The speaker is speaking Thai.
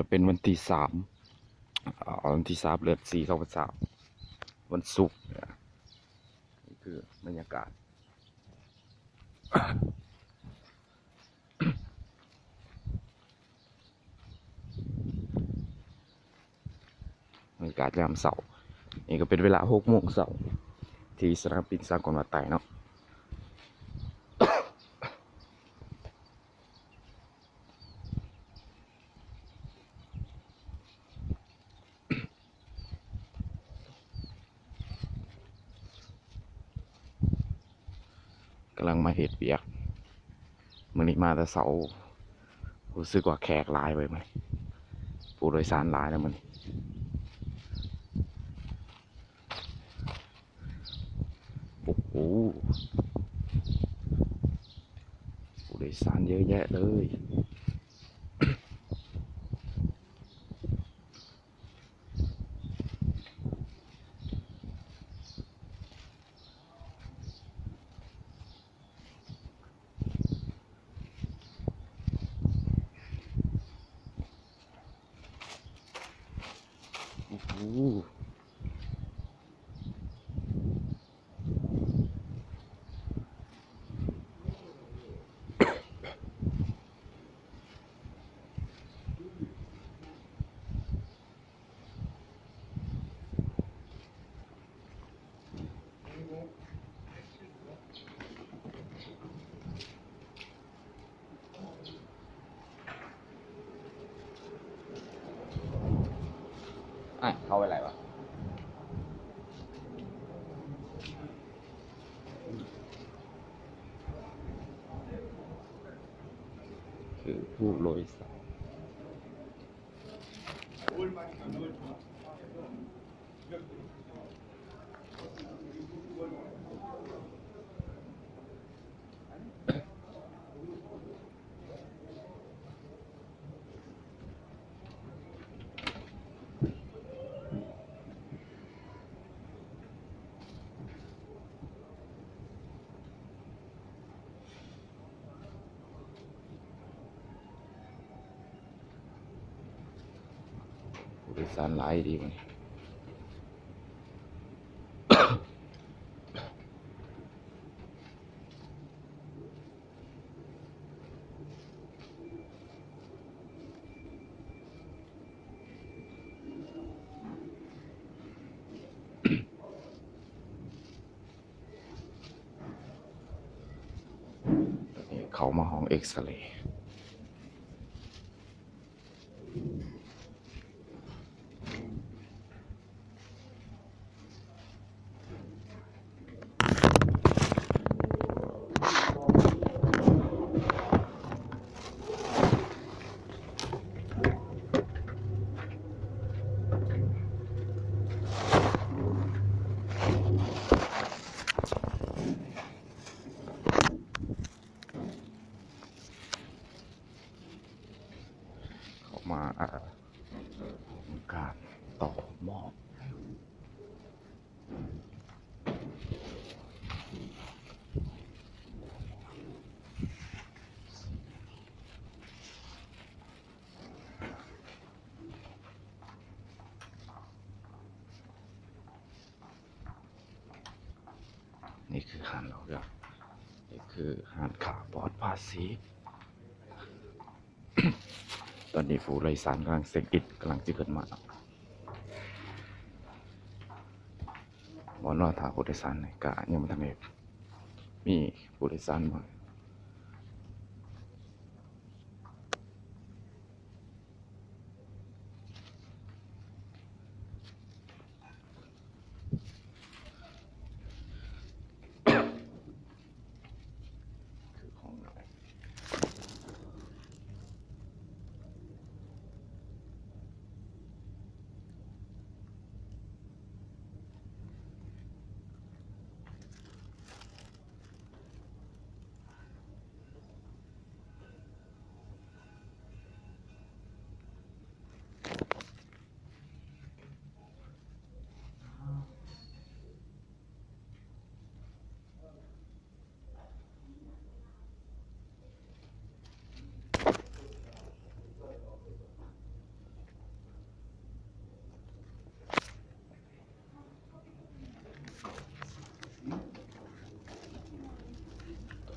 เป็นวันที่3วันที่3เดือน4 2023วันศุกร์นี่คือบรรยากาศบรรยากาศยามเช้านี่ก็เป็นเวลา6 โมงเช้าที่สนามบินสากลวัดไต่เนาะกำลังมาเฮ็ดเวียกมื้อนี้มาแต่เช้ารู้สึกว่าแขกหลายไปมั้ยผู้โดยสารหลายแล้วมันโอ้โหผู้โดยสารเยอะแยะเลยโอ้โหเข้าไปไหนวะคือผู้โดยสารผู้โดยสารหลายดีมั้ยเขามาห้องเอ็กซเรย์มาการต่อหม้อนี่คือหารเราครับนี่คือหารขาปลอดภาษีตอนนี้ผู้โดยสารกำลังเซ็กอิดกำลังจะเกิดมาบอนว่าถ้าผู้โดยสารกะยังไม่ทำเองมีผู้โดยสารมา